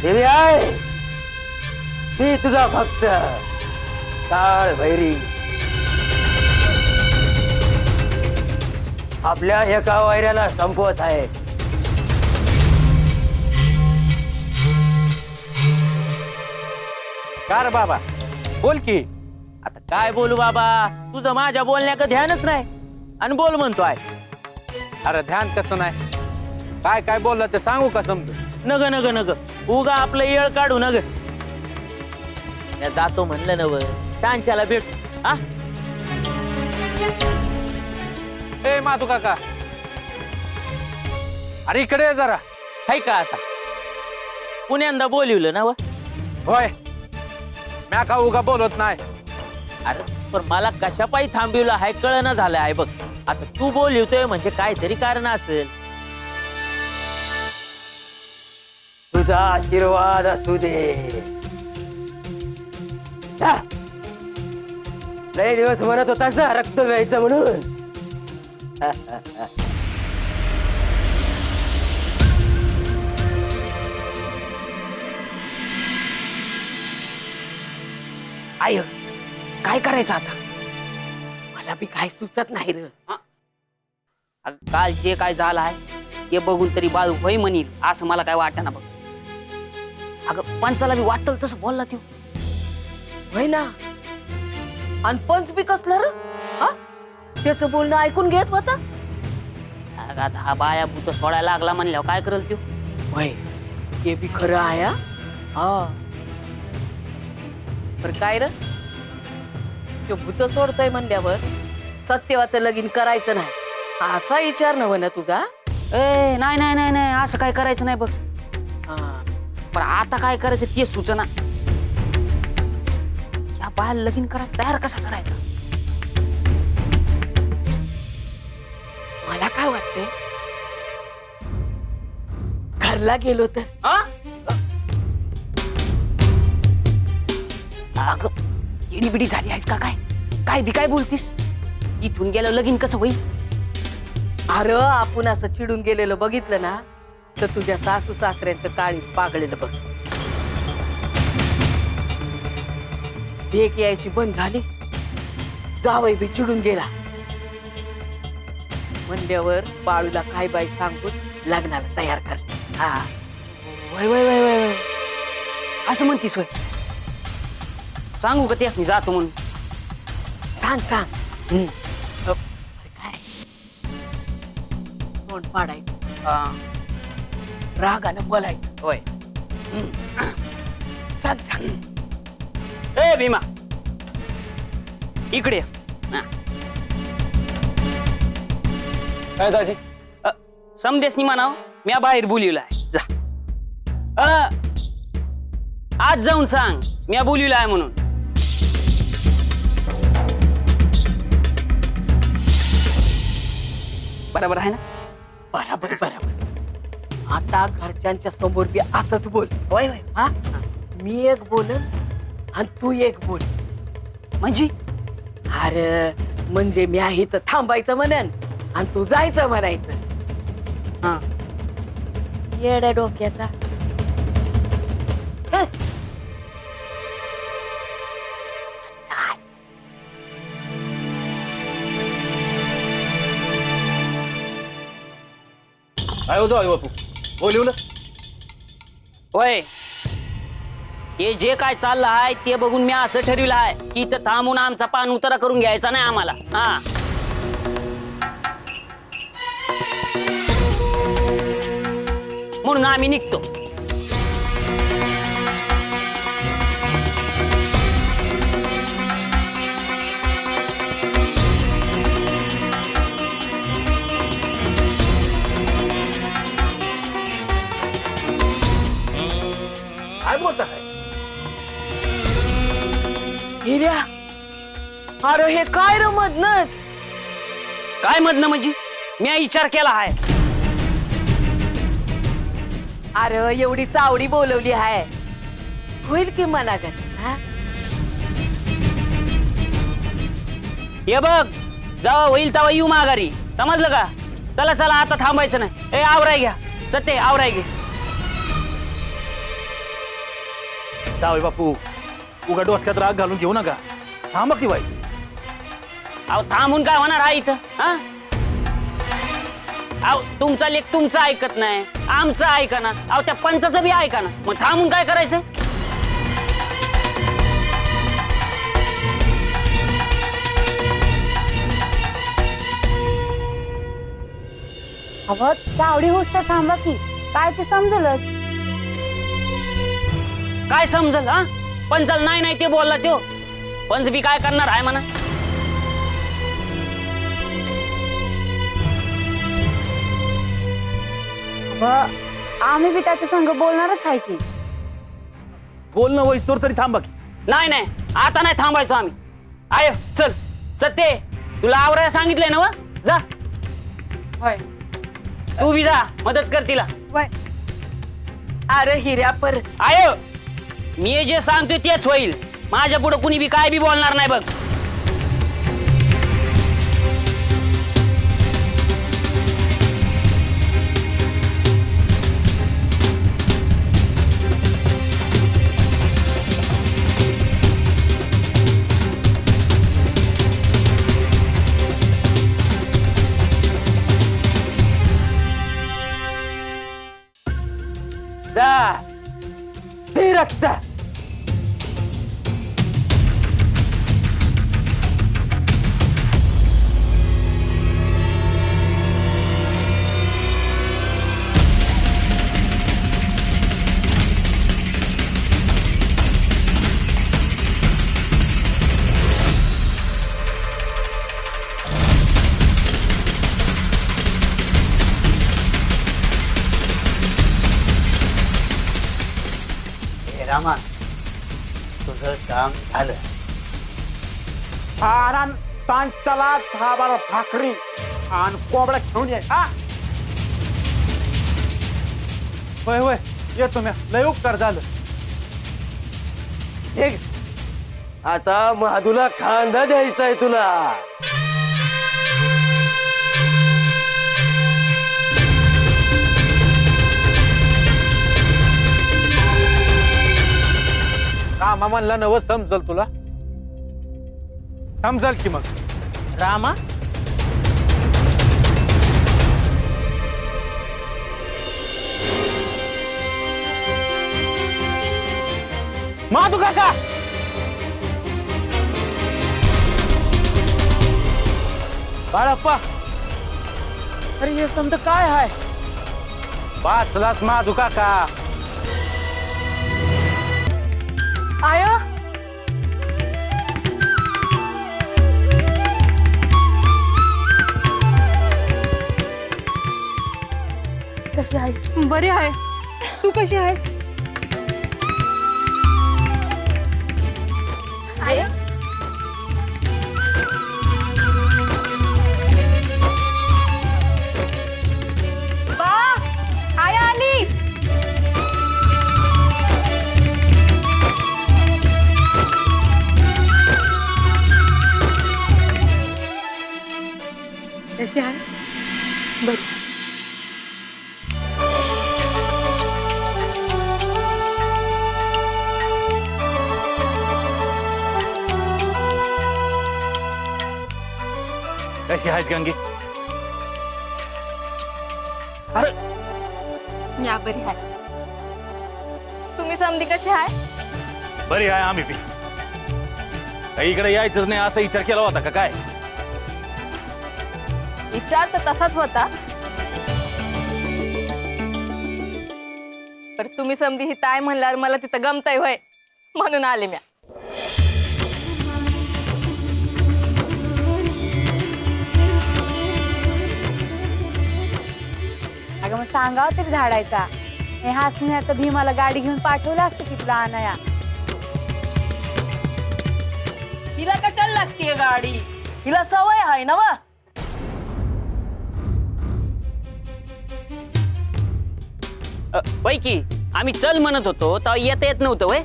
देवी आहे मी तुझा भक्त काळ भैरी. आपल्या एका वैऱ्याला संपवत आहे. कार बाबा बोल की. आता काय बोलू बाबा, तुझं माझ्या बोलण्याचं ध्यानच नाही आणि बोल म्हणतोय. अरे ध्यान कसं नाही, काय काय बोलला ते सांगू का समजू. नग नग नग उगा आपलं येळ काढू नग. या जातो म्हणलं नव त्यांच्याला भेट. हा ए माधू काका, अरे इकडे ये जरा. हाय का आता पुण्यांदा बोलिवलं ना व. होय, म्या का उगा बोलत नाही. अरे पण मला कशा पायी थांबवलं हाय कळना झालं आहे बघ. आता तू बोलिवतोय म्हणजे काहीतरी कारण असेल. तुझा आशीर्वाद असू दे. जा. लय दिवस म्हणत होतास ना रक्त व्हायचं म्हणून. आय काय करायचं आता, मला बी काय सुचत नाही र. काल जे काय झालं आहे ते बघून तरी बाळू होय म्हणील असं मला काय वाटत ना बघ. अगं पंचाला बी वाटल तसं बोलला तो. होय ना, आणि पंच बी कसलं र. त्याचं बोलणं ऐकून घेत होता. अगं आता हा बाया भूत सोडायला लागला म्हणल्यावर काय करल तो. होय हे बी खरं आहे. हा पण काय र, तो भूत सोडतोय म्हणल्यावर सत्यवाचं लगीन करायचं नाही असा विचार नव्ह ना तुझा. ए नाही नाही नाही नाही असं काय करायचं नाही बघ. पण आता काय करायचं ते सूचना. या बाया लगीन करायला तयार कसा करायचा. मला काय वाटतंय, घरला गेलो तर. अगं येडी बिडी झाली आहेस का काय, काय बी काय बोलतीस. इथून गेलं लगीन कसं होईल. अरे आपण असं चिडून गेलेलं बघितलं ना तर तुझ्या सासू सासऱ्यांचं काळीच पागळेलं बघ. एक यायची बंद झाली, जावई बी चिडून गेला म्हणल्यावर बाळूला काय बाई सांगून लग्नाला तयार करते. हा वय वय वय वय वय असं म्हणतीस वय. सांगू का त्यासनी जातो म्हणून. सांग सांग. काय तोंड पाडायचं, रागानं बोलायचं. होय सांग सांग. ए भीमा इकडे ये. काय दाजी. समदेसनी म्हणाव म्या बाहेर बोलिवलं आहे जा. आज जाऊन सांग म्या बोलिवलं आहे म्हणून. बरोबर आहे ना. बराबर बराबर. आता घरच्यांच्या समोर बी असंच बोल. होय होय. हा मी एक बोलन आणि तू एक बोल. म्हणजे अरे म्हणजे मी आहे तर थांबायचं म्हणन आणि तू जायचं म्हणायचं. हा येड्या डोक्याचा. काय होतो आई बापू बोलवलं. होय हे जे काय चाललं आहे ते बघून मी असं ठरविलं आहे की इथं थांबून आमचा पान उतारा करून घ्यायचा नाही आम्हाला. हा म्हणून आम्ही निघतो. काय बोलता काय. हिऱ्या, अरे हे काय र मधनच. काय मधनं म्हणजे मी विचार केला आहे. अरे एवढी चावडी बोलवली आहे, होईल की मनागत. हा हे बघ जेव्हा होईल तेव्हा येऊ माघारी. समजलं का. चला चला आता थांबायचं नाही. ए आवराय घ्या सत्य आवराय घे. जावई बापू उगा डोसक्यात राग घालून घेऊ नका थांबा की बाई. अहो थांबून काय होणार आहे इथं हा अहो तुमचा लेख तुमचं ऐकत नाही आमचं ऐका ना अहो त्या पंचाचं बी ऐका ना मग थांबून काय करायचं अहो तावडी होस तर थांबा की काय ते समजलंच. काय समजल हा पंचाला नाही नाही ते बोलला त्यो पंच बी काय करणार आहे म्हणा आम्ही बी त्याच्या संग बोलणारच आहे की. बोलणं वैस्तोर तरी थांबा की. नाही नाही आता नाही थांबायचो आम्ही आय चल सत्य तुला आवरायला सांगितलंय ना व? जा होय तू बी जा मदत कर तिला होय. अरे हिऱ्या पर आय मी जे सांगतोय तेच होईल माझ्या पुढे कुणी बी काय बी बोलणार नाही बघ जा ते रक्त रामा तुझं काम झालं छान तांचाला 10-12 भाकरी आणि कोंबडा घेऊन ये हा. होय होय येतो मी लय उपकार झालं. ठीक आता माधूला खांदा द्यायचा आहे तुला. कामा म्हणला नव समजल तुला समजाल की मग. रामा माधू काका बाळप्पा अरे हे समजा काय आहे वाचलास माधू काका आय कशी आहेस? बरी आहे. तू कशी आहेस? आय बा आय आली. कशी आहेस? बरी. कशी आहेस गंगी. अरे या बरी आहे. तुम्ही समधी कशी आहे? बरी आहे आम्ही बी. काही इकडे यायचंच नाही असा विचार केला होता का काय. विचार तर तसाच होता पर तुम्ही समधी ही ताय म्हणल्यावर मला तिथं गमताय होय म्हणून आले म्या. अगं मग सांगावं तरी धाडायचा. हे हसण्याचं भीमाला गाडी घेऊन पाठवलं असतं की तुला आणाया. हिला कशाला लागतीये गाडी हिला सवय आहे ना वा. वय की आम्ही चल म्हणत होतो तेव्हा येता येत नव्हतं वय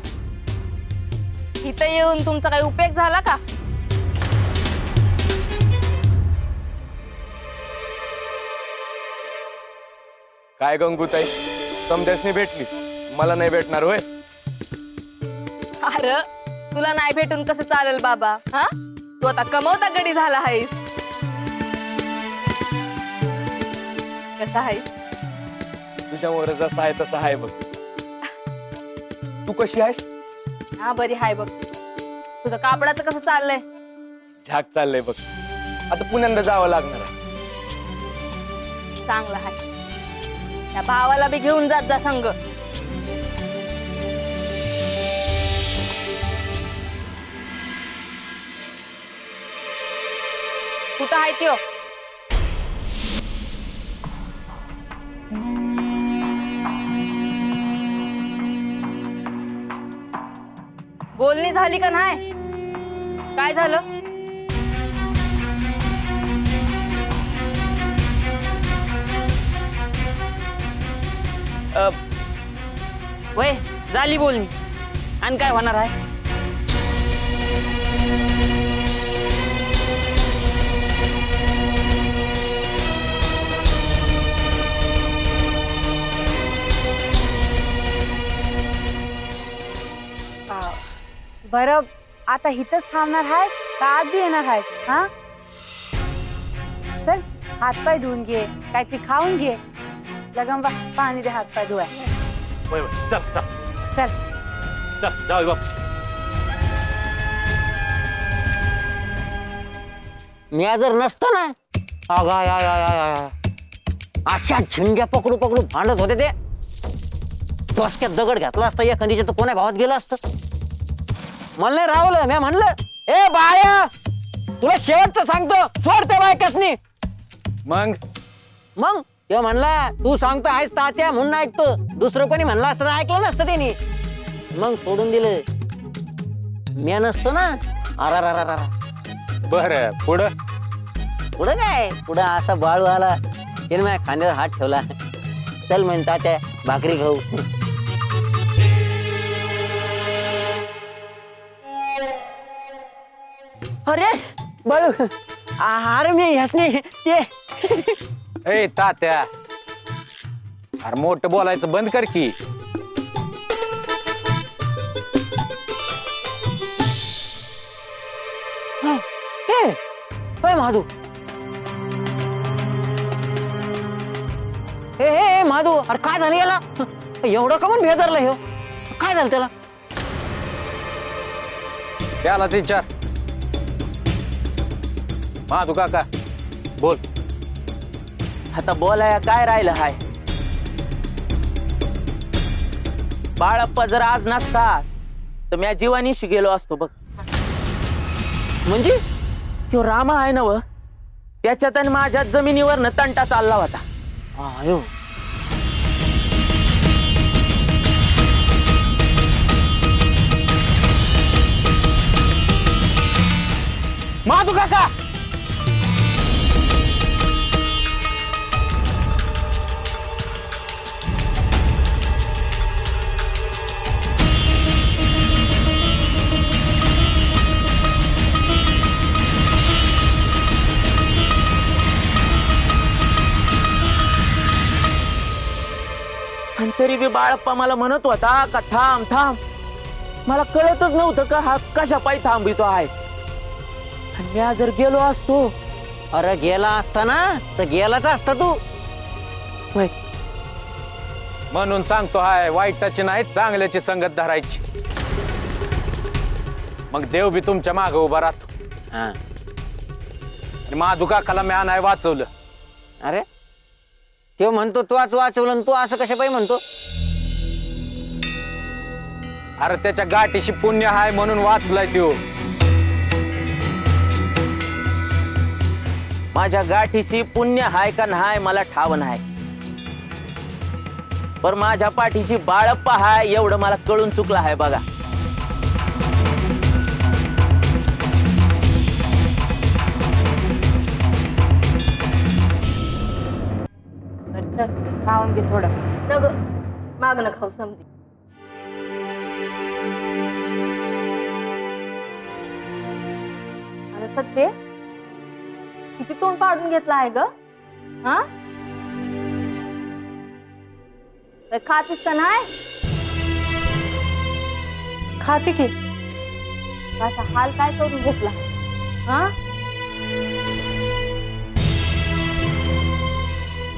इथं येऊन तुमचा काही उपयोग झाला का? काय गंगूताई समदेशने भेटलीस मला नाही भेटणार होय. अरे तुला नाही भेटून कसं चालेल बाबा हा तू आता कमवता गडी झाला आहेस कसा आहेस तुझ्यावर जसं आहे तसं आहे बघ. तू कशी आहेस? हा बरी हाय बघ तुझं कापडाचं कसं चाललंय झाक चाललंय बघ. आता पुण्यांदा जावं लागणार आहे. चांगलं आहे त्या भावाला बी घेऊन जात जा संग कुठं आहे त्यो बोलणी झाली का नाही काय झालं वय झाली बोलणी आणि काय होणार आहे बरं आता हिथंच थांबणार आहेस का आत बी येणार आहेस? हा चल हातपाय धुवून घे काहीतरी खाऊन घे. लगंबा पाणी दे हातपाय धुवाय. वय वय चल चल चल चल जाऊ बाप. मी जर नसतो ना अशा झिंग्या पकडू पकडू भांडत होते ते डोसक्यात दगड घातला असता एखादीच्या तर कोणा भावात गेलं असतं. मला नाही रावलं मी म्हणलं ए बाया तुला शेवटचं सांगतो सोड त्या बायकासनी. मग मग ते म्हणला तू सांगतो आहेस तात्या म्हणून ऐकतो दुसरं कोणी म्हणलं असतं तर ऐकलं नसतं त्यांनी मग सोडून दिलं मी नसतो ना. अरा बर पुढं पुढं काय पुढं असा बाळू आला त्याने माझ्या खांद्यावर हात ठेवला. चल म्हणता त्या भाकरी खाऊ. अरे बाळू अरे मी ह्यासनी ते ए तात्या अरे मोठं बोलायचं बंद कर की. माधू ए माधू अरे काय झालं याला एवढं का म्हणून भेदरला ह्यो काय झालं त्याला. त्याला विचार माधू काका बोल. आता बोलाया काय राहिलं हाय बाळप्पा जर आज नसता तर मी जीवानीशी गेलो असतो बघ. म्हणजे तो रामा आहे ना व त्याच्यात आणि माझ्या जमिनीवर तंटा चालला होता. आयो माधू काका आणि तरी बी बाळप्पा मला म्हणत होता का थांब थांब. मला कळतच नव्हतं का हा कशा पायी थांबितो आहे. आणि मी जर गेलो असतो अरे गेला असता ना तर गेलाच असता तू. म्हणून सांगतो हाय वाईटाची नाही चांगल्याची संगत धरायची. मग देव बी तुमच्या मागे उभा राहतो. आणि माधू काकाला मी आणाय वाचवलं. अरे ते म्हणतो तू आज वाचवलं आणि तू असं कशा पायी म्हणतो. अरे त्याच्या गाठीशी पुण्य हाय म्हणून वाचलाय त्यो. माझ्या गाठीशी पुण्य हाय का नाही मला ठाव नाही पर माझ्या पाठीशी बाळप्पा हाय एवढं मला कळून चुकलं आहे बघा. चल खाऊन घे थोडं. नग माग न खाऊ समजे अरे सत्य किती तोंड पाडून घेतला आहे ग. हा खातीस का नाही खाते की असा हाल काय करून घेतला हा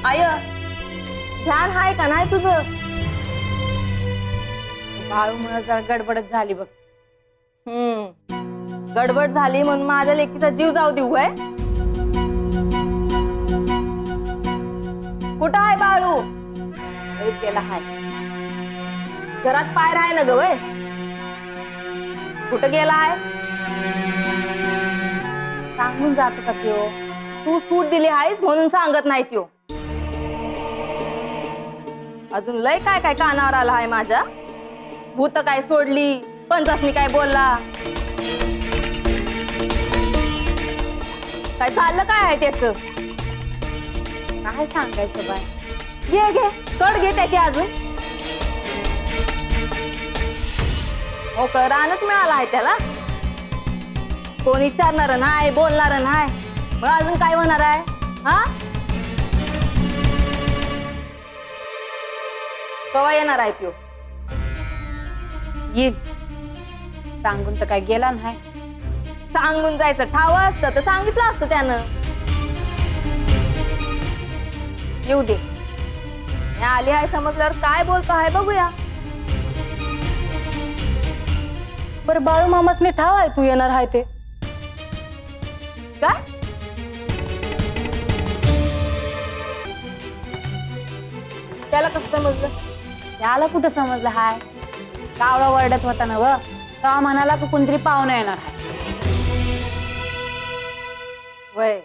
आय ध्यान हाय का नाही तुझं बाळूमुळे जरा गडबडच झाली बघ गडबड झाली म्हणून माझ्या लेकीचा जीव जाऊ देऊ आहे कुठं आहे बाळू केला हाय घरात पाय राहाय ना ग वय कुठं गेलाय सांगून जातो का त्यो तू सूट दिली आहेस म्हणून सांगत नाही त्यो अजून लय काय काय कानावर आला आहे माझ्या भूत काय सोडली पंचासनी काय बोलला काय चाललं काय आहे त्याच काय सांगायचं बाय घे घे कड घे त्याची अजून मोकळं रानच मिळालं आहे त्याला कोण विचारणार नाही बोलणार नाही मग अजून काय होणार आहे हा कवा येणार आहे त्यो येईल सांगून तर काय गेला नाही सांगून जायचं ठाव असतं तर सांगितलं असतं त्यानं येऊ दे मी आली आहे समजल्यावर काय बोलतो आहे बघूया बरं बाळू मामासने ठाव आहे तू येणार आहे ते काय त्याला कसं समजलं त्याला कुठं समजलं हाय कावळा वरडत होता ना व तेव्हा म्हणाला की कोणतरी पाहुणा येणार आहे वय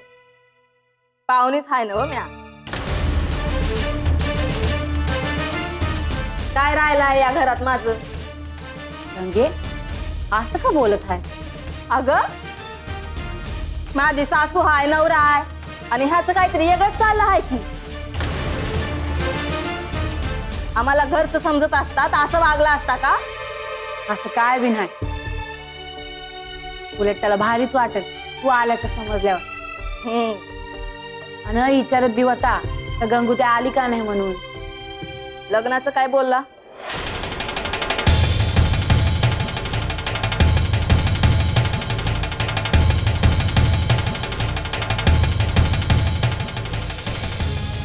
पाहुणीच हाय ना व म्या काय राहिलं या घरात माझं रंगे असं का बोलत आहेस अगं माझी सासू हाय नवरा आहे आणि ह्याचं काहीतरी वेगळंच चाललं आहे की आम्हाला घरचं समजत असतात असं वागला असता का असं काय बी नाही उलट त्याला भारीच वाटत तू आल्याचं समजल्यावर आणि विचारत बी होता तर गंगू त्या आली का नाही म्हणून लग्नाचं काय बोलला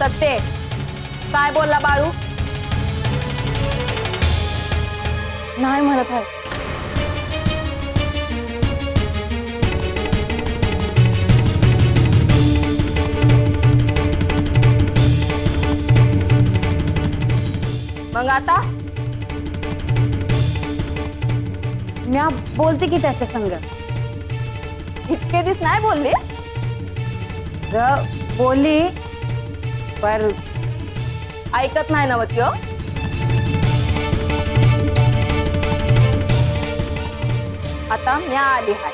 सत्य काय बोलला बाळू नाही म्हणत आहे मग आता म्या बोलते की त्याच्या संग इतके दिस नाही बोलले बोलली पर ऐकत नाही नव्हत त्यो आता म्या आली हाय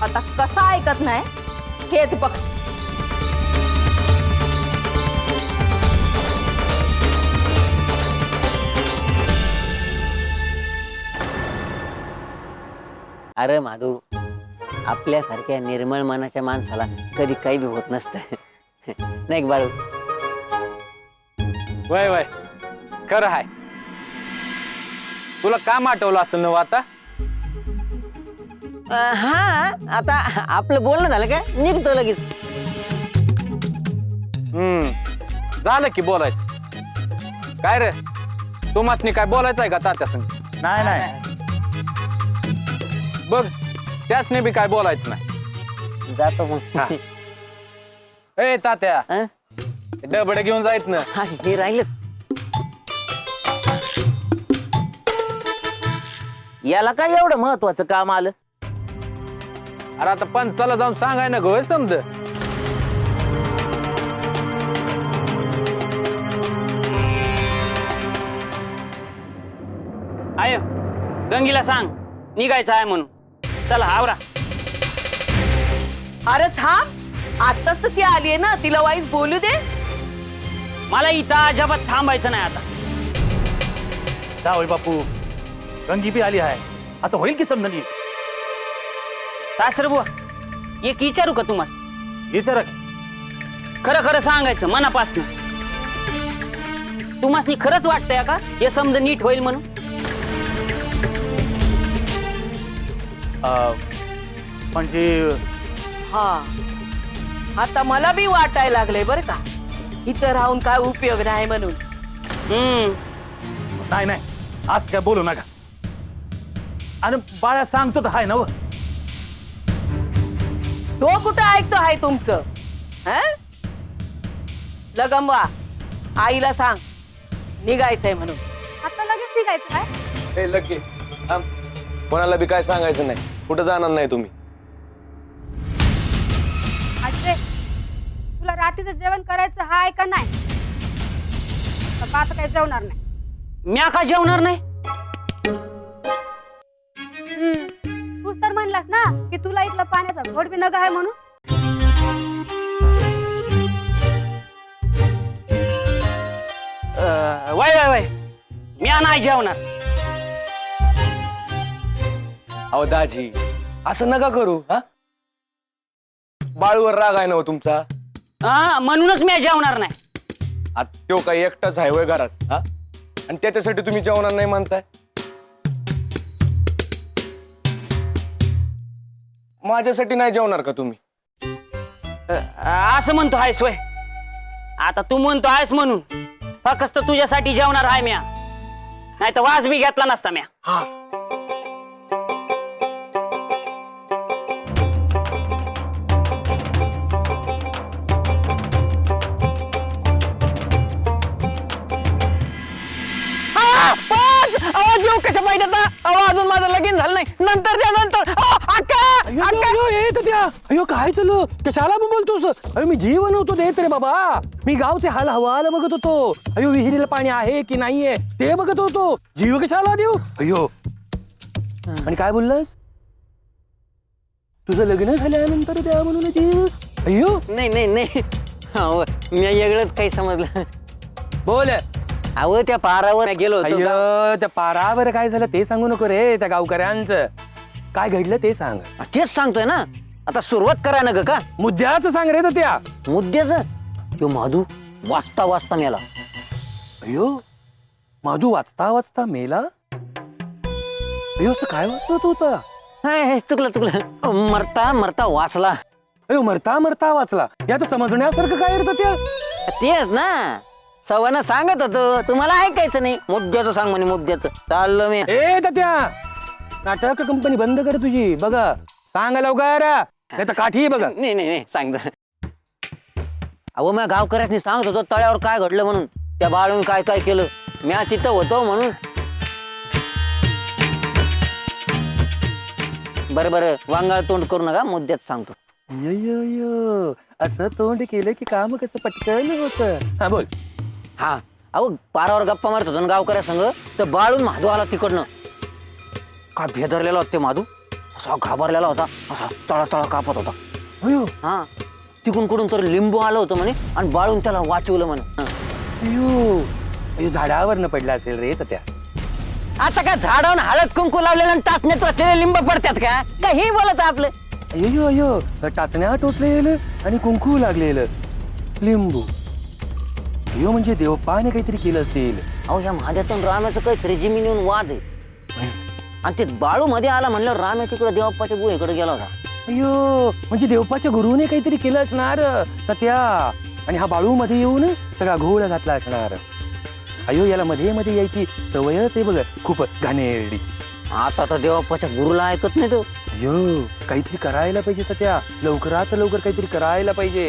आता कसं ऐकत नाही हेच बघ अरे माधू आपल्यासारख्या निर्मळ मनाच्या माणसाला कधी काही बी होत नसतं नाही बाळू वय वय खरं हाय तुला काम आठवलं असेल ना आता हा आता आपलं बोलणं झालं का निघतो लगेच झालं की बोलायचं काय रे तुम्हासनी काय बोलायचं आहे का तात्या संग नाही नाही बघ त्यासने बी काय बोलायचं नाही जातो मग हा. ए तात्या हं? डबडे घेऊन जायत ना हा, हे राहिलं याला काय एवढं महत्वाचं काम आलं अरे आता पंचाला जाऊन सांगाय ना गो समज आय गंगीला सांग निघायचं आहे म्हणून चल आवरा अरे थांब आताच तर ती आलीये ना तिला वाईस बोलू दे मला इथं अजिबात थांबायचं नाही आता जा होय बापू गंगी बी आली आहे आता होईल की समजा नीट सासर बुवा एक विचारू का तुम्हाला विचारा खरं खरं सांगायचं मनापासून तुम्हाला खरंच वाटतंय का हे समज नीट होईल म्हणून म्हणजे हा आता मला बी वाटायला लागलंय बरं का, इथं राहून काय उपयोग नाही म्हणून. नाही नाही आज काय बोलू नका. आणि बाळा सांगतो तर हाय ना व. तो कुठं ऐकतो आहे तुमचं? हं? लगंबा आईला सांग निघायचंय म्हणून. आता लगेच निघायचं काय? हे लगे थांब. कोणाला बी काय सांगायचं नाही, कुठं जाणार नाही तुम्ही. अजय, तुला रात्रीचं जेवण करायचं हाय का नाही? का आता काही जेवणार नाही? म्या का जेवणार नाही? तूच तर म्हणलास ना की तुला इथला पाण्याचा घोट बी नगा आहे म्हणून. वय वय वय, म्या नाही जेवणार. अहो दाजी असं नका करू. हा बाळूवर राग आहे ना हो तुमचा. हा म्हणूनच म्या जेवणार नाही. आता तो काही एकटाच आहे वय घरात. हा आणि त्याच्यासाठी तुम्ही जेवणार नाही म्हणताय. माझ्यासाठी नाही जेवणार का तुम्ही? असं म्हणतो आहेस वय. आता तू म्हणतो आहेस म्हणून फक्त तुझ्यासाठी जेवणार आहे म्या, नाही तर वाज बी घेतला नसता म्या. आवाज येऊ कशा पाहिजे आता? अजून माझं लगीन झालं नाही, नंतर द्या नंतर. अयो काय चालू, कशाला बोलतोस? अयो मी जीवन होतो देत रे बाबा. मी गावचे हाल हवाला बघत होतो. अयो विहिरीला पाणी आहे की नाहीये ते बघत होतो. जीव कशाला देऊ? अयो आणि काय बोललास? तुझं लग्न झाल्यानंतर द्या म्हणून जीव? अयो नाही नाही नाही, अहो, मी वेगळंच काही समजलं. बोल. अहो त्या पारावर गेलो होतो. अय्यो त्या पारावर काय झालं ते सांगू नको रे. त्या गावकऱ्यांचं काय घडलं ते सांग. तेच सांगतोय ना, आता सुरुवात करा ना ग का. मुद्द्याचं सांग रे त्या. मुद्द्याचं तो माधू वाचता वाचता मेला. अयो माधू वाचता वाचता मेला? अयो असं काय वाचत होता? चुकलं मरता मरता वाचला. अयो मरता मरता वाचला, यात समजण्यासारखं काय रे त्या? तेच ना, सवाना सांगत होतो तुम्हाला ऐकायचं नाही. मुद्द्याचं सांग म्हणे, मुद्द्याचं. चाललो मी. ए त्या नाटक कंपनी बंद कर तुझी. बघा सांग लवकर, नाही तर काठी बघा. नाही नाही नाही सांग. अहो मी गावकऱ्यासनी सांगत होतो तळ्यावर काय घडलं म्हणून, त्या बाळून काय काय केलं. मी तिथं होतो म्हणून. बरं बरं वांगाळ तोंड करू नका, मुद्द्यात सांगतो. यो असं तोंड केलं की काम कसं पटकन होत. हा बोल. हा अहो पारावर गप्पा मारत होतो ना गावकऱ्या संग, तर बाळून माधू आला तिकडनं. काय भेदरलेला होता ते माधू, असा घाबरलेला होता, असा तळा तळा कापत होता. अयो हा तिकडून कुठून तर लिंबू आलं होतं म्हणे आणि बाळून त्याला वाचवलं म्हणे. अयो अयो झाडावर न पडला असेल रे त्या. आता का झाडावर हळद कुंकू लावलेलं आणि टाचण्यात टोचलेले लिंब पडतात का? काही बोलत आपलं. अयो अयो टाचण्या टोचलेलं आणि कुंकू लागलेलं लिंबू. अयो म्हणजे देवपाने काहीतरी केलं असेल. अहो या माझ्यातून रामाचं काहीतरी जमिनीहून वाद आहे. आणि ते बाळू मध्ये आला म्हणलं राम तिकडे देवप्पाच्या गुहेकडे गेला होता. अयो म्हणजे देवपाच्या गुरुने काहीतरी केलं असणार त्या. आणि हा बाळू मध्ये येऊन सगळा घोळ घातला असणार. अयो याला मध्ये मध्ये यायची सवयच आहे बघ, खूप घाणेरडी. आता तर देवप्पाच्या गुरुला ऐकत नाही तो. अयो काहीतरी करायला पाहिजे त्या, लवकरात लवकर काहीतरी करायला पाहिजे.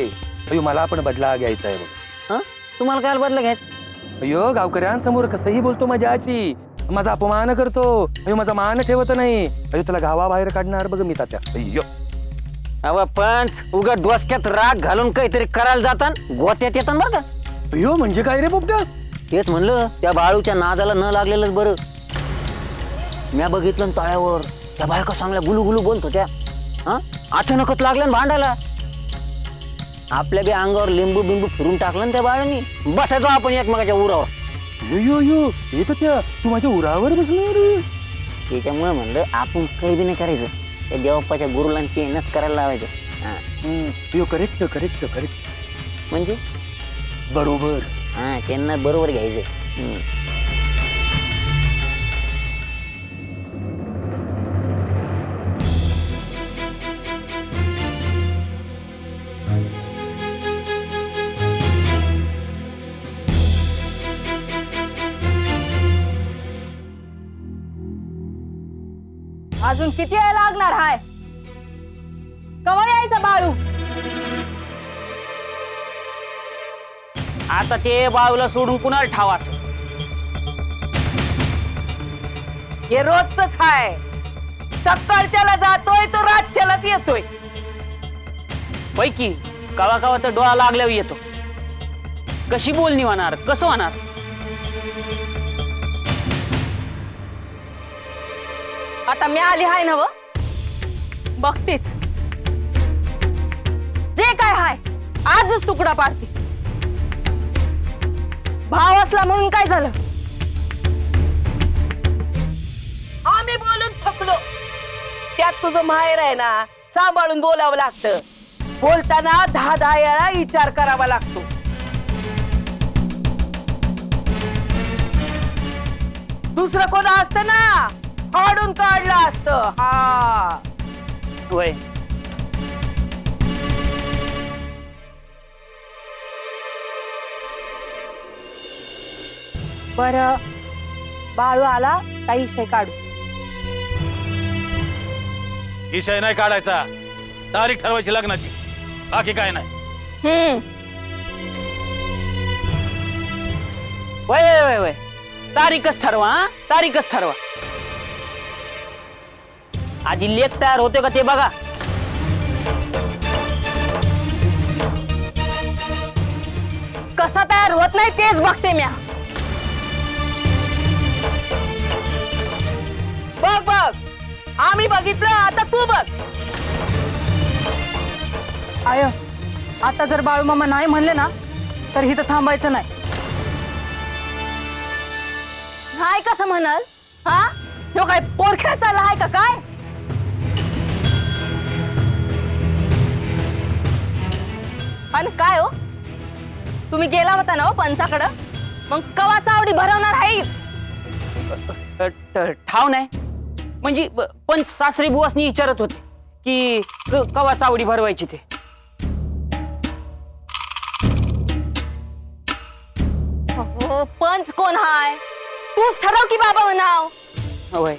अयो मला पण बदला घ्यायचा आहे बघ. तुम्हाला काय बदला घ्यायचं? अयो गावकऱ्यांसमोर कसंही बोलतो माझ्याची, माझा अपमान करतो. अयो माझा मान ठेवत नाही. अयो त्याला गावाबाहेर काढणार बघ मी तात्या. अय्यो अव पंच उगा डोसक्यात राग घालून काहीतरी करायला जातान गोत्यात येतात बरं का. अयो म्हणजे काय रे पोपटा? तेच म्हणलं त्या बाळूच्या नादाला न लागलेलंच बरं. म्या बघितलं ना तळ्यावर त्या बायका चांगल्या गुलू गुलू बोलत होत्या. हा अचानकच लागल्या ना भांडायला. आपल्या बी अंगावर लिंबू बिंबू फिरून टाकलं ना त्या बाळांनी. बसायचो आपण एकमेकाच्या उरावर. अयो यो येत त्या, तू माझ्या उरावर बसणार. त्याच्यामुळे म्हणलं आपण काही बी नाही करायचं, त्या देवप्पाच्या गुरुला ते नच करायला लावायचं. अयो करेक्ट करेक्ट करेक्ट म्हणजे बरोबर. हा त्यांना बरोबर घ्यायचं. अजून किती वेळ लागणार हाय? कवा यायचं बाळू? आता ते बाळूला सोडून कुणाला ठाव असं? हे रोजच आहे. सकाळच्याला जातोय तो रातच्यालाच येतोय. पैकी कवा कवा तर डोळा लागल्यावर येतो. कशी बोलणी होणार, कसं होणार? आता मी आली हाय ना व बघतीच जे काय हाय आजच तुकडा पाडते. भाव असला म्हणून काय झालं? आम्ही बोलून थकलो. त्यात तुझं माहेर आहे ना, सांभाळून बोलावं लागतं. बोलताना 10 वेळा विचार करावा लागतो. दुसरं कोण असतं ना, फाडून काढलं असतं. हा होय. बर बाळू आला काही विषय काढू. विषय नाही काढायचा, तारीख ठरवायची लग्नाची, बाकी काय नाही. वय वय वय वय तारीखच ठरवा. हा तारीखच ठरवा. आधी लेख तयार होते का ते बघा. कसा तयार होत नाही तेच बघते म्या. बघ बघ, आम्ही बघितलं, आता तू बघ. आय आता जर बाळू मामा नाही म्हणले ना तर इथं थांबायचं नाही. नाही कसं म्हणाल? हा ह्यो काय पोरख्या चालला आहे का काय? आणि काय हो, तुम्ही गेला होता ना हो पंचाकडं, मग कवा चावडी भरवणार आहे? ठाव नाही म्हणजे पंच सासरी बुवासनी विचारत होते की कवा चावडी भरवायची ते. हो, पंच कोण हाय? तूच ठरव की बाबा म्हणाव. होय.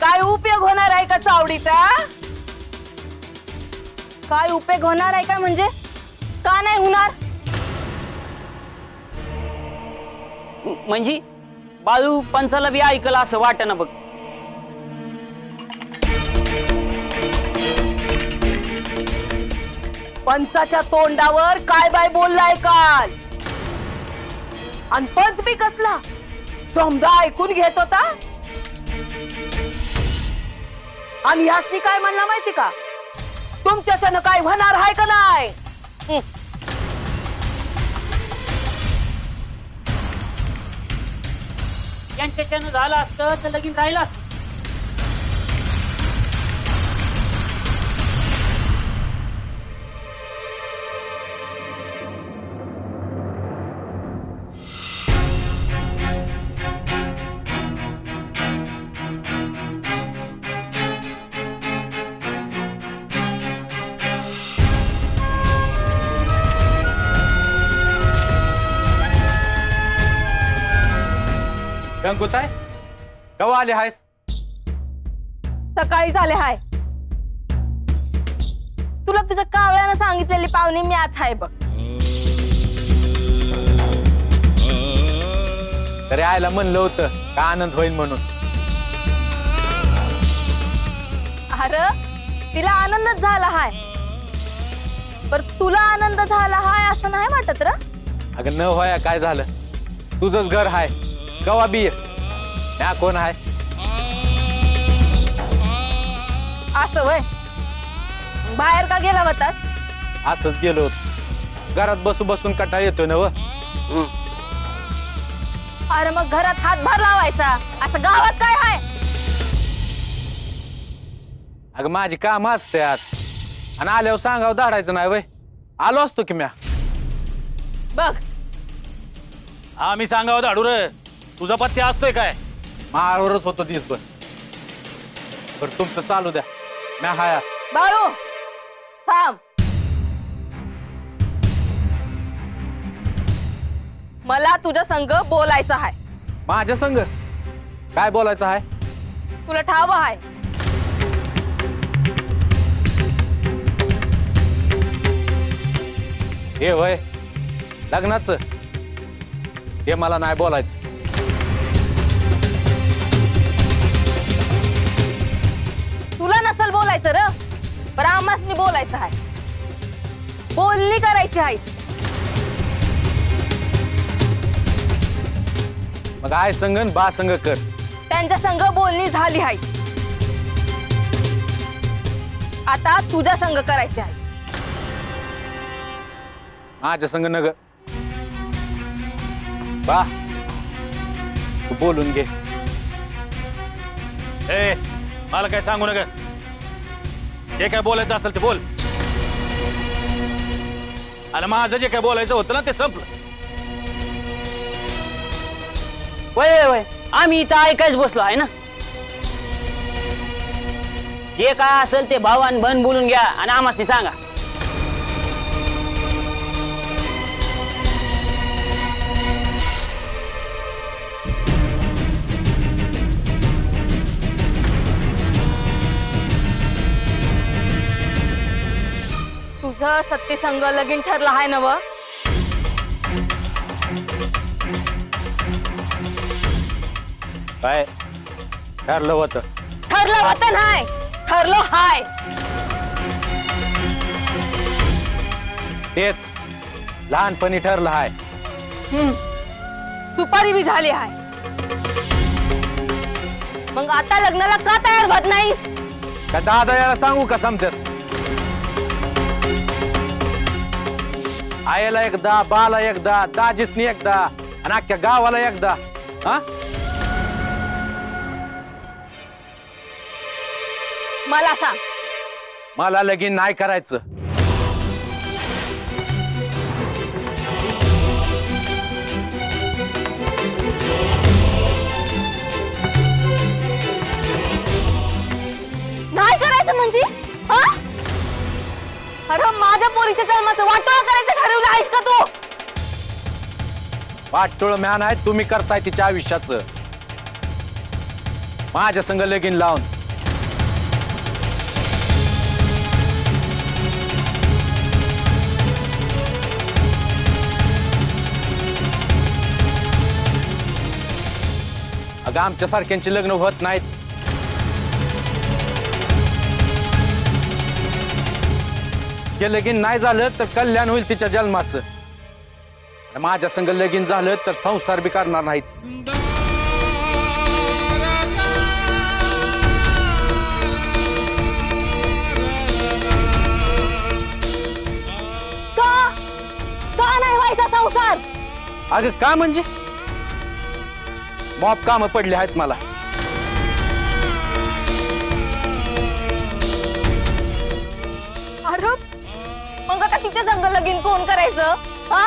काय उपयोग होणार आहे का चावडीचा? काय उपयोग होणार आहे का म्हणजे? का नाही होणार? म्हणजे बाळू पंचाला बी ऐकलं असं वाटत ना बघ. पंचाच्या तोंडावर काय बाय बोललाय काल, आणि पंच बी कसला समजा ऐकून घेत होता. आणि यासनी काय म्हणला माहिती का, तुमच्याच्यानं काय होणार आहे का नाही? यांच्याच्यानं झालं असतं तर लगीन राहिलं असतं. गंगूताई कवा आली हायस? सकाळी झाले हाय. तुला तुझ्या कावळ्यानं सांगितलेली पाहुणे मी आज आहे बघ. तरी आयला म्हणलं होतं का आनंद होईल म्हणून. अरे तिला आनंदच झाला हाय, पर तुला आनंद झाला हाय असं नाही वाटत र? अगं न होया काय झालं, तुझंच घर हाय, कवा बी या कोण हाय? असं वय बाहेर का गेला होतास? असंच गेलो होतो, घरात बसू बसून कंटाळ येतोय ना व. अरे मग घरात हातभार लावायचा, असं गावात काय हाय? अगं माझी काम असतात आणि आल्यावर सांगावं धाडायचं नाही वय. आलो असतो की म्या. बघ आम्ही सांगावं धाडू रे, तुझा पत्ते असतोय काय? माळवरच होतो दिसभर. बरं तुमचं चालू द्या, म्या हाया. बाळू थांब. मला तुझ्या संग बोलायचं आहे. माझ्या संग काय बोलायचं आहे? तुला ठाव आहे. हे होय लग्नाचं हे मला नाही बोलायचं. तुला नसल बोलायचं र, पण आम्हासनी बोलायचं आहे. बोलणी करायची आहे. मग आय संगन बा संग कर. त्यांच्या संग बोलणी झाली आहे. आता तुझ्या संग करायची आहे. माझ्या संग नग बा तू बोलून घे. ए मला काय सांगू नका. जे काय बोलायचं असेल ते बोल. आणि माझं जे काय बोलायचं होतं ना ते संपलं. वय वय आम्ही इथं ऐकायच बसलो आहे ना. जे काय असेल ते भाऊ आणि बन बोलून घ्या आणि आम्हाला सांगा. तुझं सत्ती संग लगीन ठरलं आहे ना व? काय ठरलं होतं. ठरलं होतं नाही, ठरलो हाय. तेच लहानपणी ठरलं आहे. सुपारी बी झाली आहे. मग आता लग्नाला का तयार होत नाहीस? का दादा याला सांगू का समतेस. आईला एकदा बाला एकदा दाजीसनी एकदा आणि अख्ख्या गावाला एकदा. हा मला सांग, मला लगीन नाही करायचं. नाही करायचं म्हणजे? हा? अरे माझ्या पोरीच्या जन्माचं वाटोळं करायचं ठरवलं आहेस का तू? वाटोळ म्यान आहे तुम्ही करताय तिच्या आयुष्याचं. माझ्या संग लगीन लावून. अगं आमच्या सारख्यांची लग्न होत नाहीत. हे लगीन नाही झालं तर कल्याण होईल तिच्या जन्माचं. आणि माझ्या संग लगीन झालं तर संसार बी करणार नाहीत. का नाही व्हायचा संसार? अगं का म्हणजे मॉप कामं पडली आहेत मला. अरे मग आता तिच्या संग लगीन कोण करायचं? हा,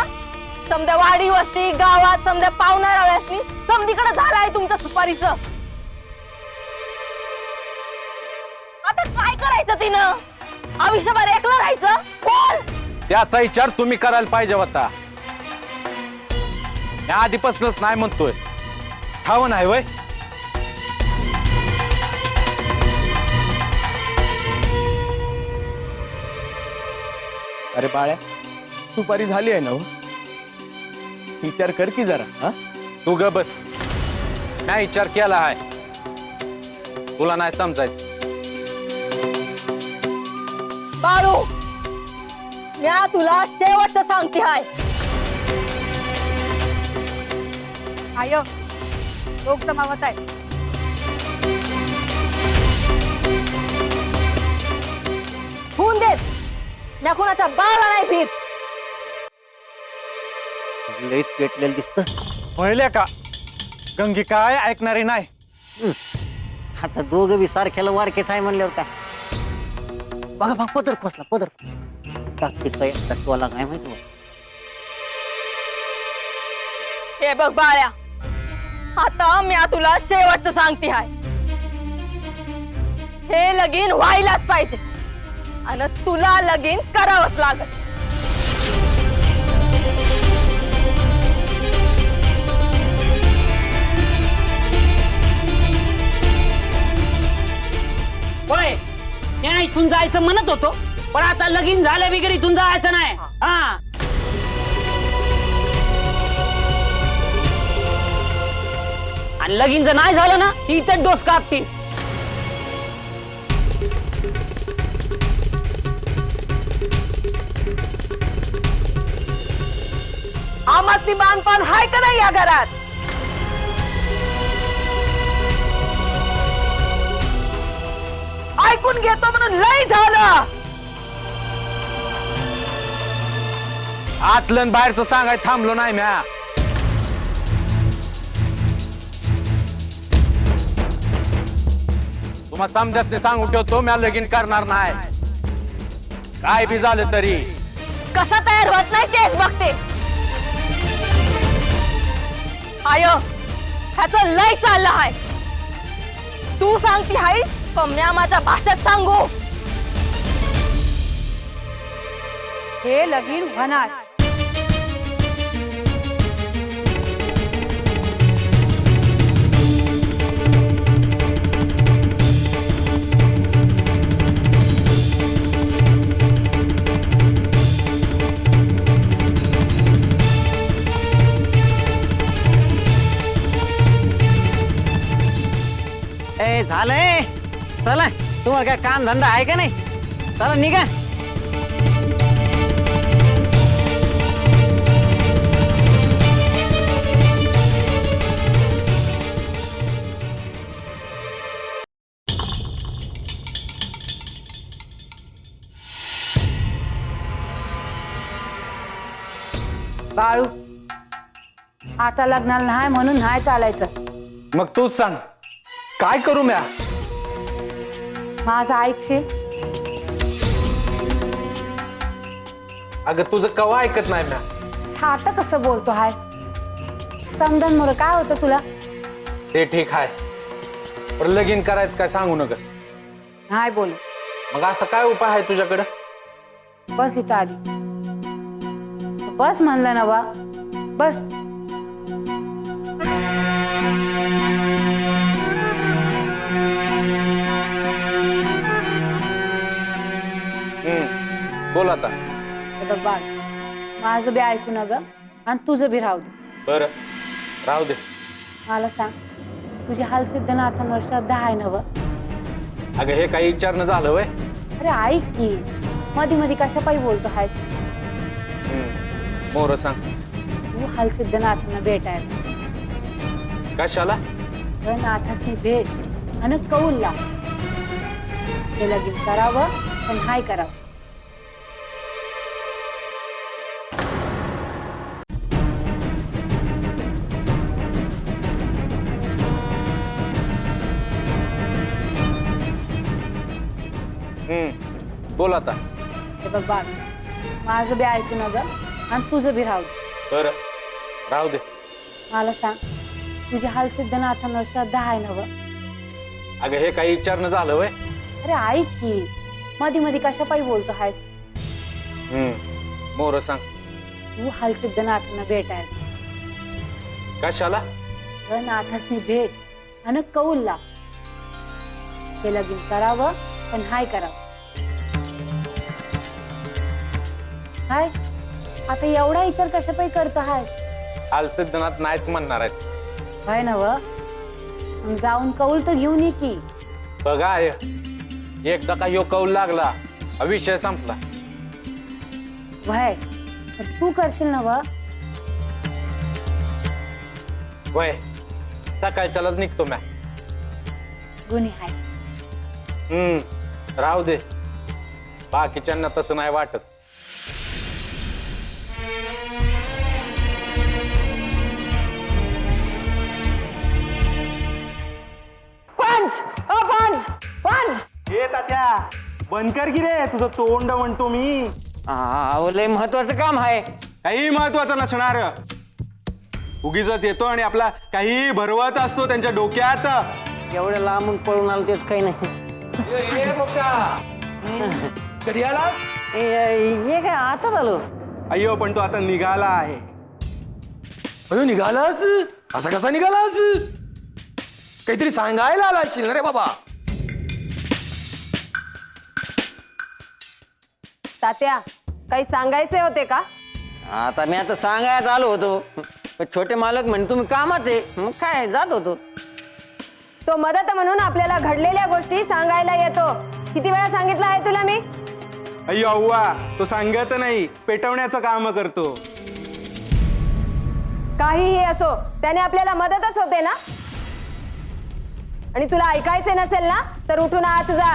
समद्या वाडी वस्ती गावात समद्या पाहुणाऱ्यासनी समधीकडे झालाय तुमच्या सुपारीचं. आता काय करायचं तिनं? आयुष्यभर एकलं राहायचं? बोल. त्याचा विचार तुम्ही करायला पाहिजे होता. मी आधीपासूनच नाही म्हणतोय. ठाव नाही वय. अरे बाळ्या सुपारी झाली आहे ना हो? विचार कर की जरा. हा तू ग बस. नाही विचार केला आहे. तुला नाही समजायचं. बाळू, म्या तुला शेवटचं सांगते हाय. आय लोक जमावत आहे. होऊन देत. म्या कुणाच्या बाळा नाही भीत. लईत पेटलेलं दिसत. पहिले का गंगी काय ऐकणारी नाही. आता दोघं बी सारख्याला वारकेच आहे म्हणल्यावर काय. बघा बघ पदर खोसला पदर. टाकते काय तत्वाला काय माहिती बघ. हे बघ बाळ्या, आता म्या तुला शेवटचं सांगते हाय. हे लगीन व्हायलाच पाहिजे आणि तुला लगीन करावंच लागत. इथून जायचं म्हणत होतो, पण आता लगीन झालं बिगर इथून जायचं नाही. हा आणि लगीन जर नाही झालं ना ती इथं डोस कापतील. आमातली बांधपान हाय का नाही या घरात? ऐकून घेतो म्हणून लय झालं. आतलं आणि बाहेरचं सांगाय थांबलो नाही म्या. तुम्हाला समजाच सांगून ठेवतो, म्या लगीन करणार नाही. काय बी झालं तरी. कसा तयार होत नाही तेच बघते. आय ह्याचं लय चाललं हाय. तू सांगती हायस पण म्या माझ्या भाषेत सांगू. हे लगीन होणार. ए झालंय, चला तुम्हाला काय काम धंदा आहे का नाही? चला निघा. बाळू, आता लग्नाला नाही म्हणून नाही चालायचं. मग तूच सांग काय करू म्या? माझं ऐकशील? अगं तुझं कवा ऐकत नाही म्या. हा आता कसं बोलतो हायस? समजन मोर काय होतं तुला? ते ठीक आहे, पण लगीन करायचं काय सांगू नकस. नाही बोलू. मग असं काय उपाय आहे तुझ्याकडं? बस इथं आधी. बस म्हणलं ना बा, बस. बोल आता. हे बघ बाळ, माझं बी ऐकू न ग आणि तुझं बी राहू दे. बरं राहू दे. मला सांग, तुझी हालसिद्धनाथांवर श्रद्धा आहे ना व? अगं हे काही विचारणं झालं वय? अरे ऐक की, मधी मधी कशापायी बोलतो हायस? मोर सांग. तू हालसिद्धनाथांना भेटायला. कशाला? नाथाची भेट आणि कौल लाव. हे लगीन करावं पण हाय करावं. बोल आता. हे बघ बाळ, माझं बी ऐकू न ग आणि तुझं बी राहू दे. बरं राहू दे. मला सांग, तुझी हालसिद्धनाथांवर श्रद्धा आहे ना व? अगं हे काही विचारणं झालं वय? अरे ऐक की, मधी मधी कशापायी बोलतो हायस? मोर सांग. तू हालसिद्धनाथांना भेटायला. कशाला? नाथासनी भेट आणि कौल लाव. हे लगीन करावं पण हाय करावं. हाय आता एवढा विचार कशापायी करतो हाय? हालसिद्धनाथ नाहीच म्हणणार आहेत. हाय ना व? मग जाऊन कौल तर घेऊन ये की. बघा एकदा का ह्यो कौल लागला विषय संपला. वय तर तू करशील ना व? वय सकाळच्यालाच निघतो म्या. गुन्हे हाय. राहू दे, बाकीच्यांना तसं नाही वाटत. हे तात्या बंद कर की रे, तुझं तोंड म्हणतो मी. लय महत्वाचं काम आहे. काही महत्वाचं नसणार. उगीच येतो आणि आपला काही भरवत असतो त्यांच्या डोक्यात. एवढ्या लांबून पळून आलो तेच काही नाही. कधी आला? हे काय आताच आलो. अय्यो पण तो आता निघाला आहे. अयो निघालास? असा कसा निघालास? काहीतरी सांगायला आला असशील ना रे बाबा. तात्या काही सांगायचे होते का? आता मी आता सांगायला आलो होतो, पण छोटे मालक म्हणे तुम्ही कामात आहे, मग काय जात होतो. तो मदत म्हणून आपल्याला घडलेल्या गोष्टी सांगायला येतो. किती वेळा सांगितलं आहे तुला मी? अय्यो अव्वा, तो सांगत नाही, पेटवण्याचं काम करतो. काहीही असो, त्याने आपल्याला मदतच होते ना. आणि तुला ऐकायचे नसेल ना तर उठून आत जा.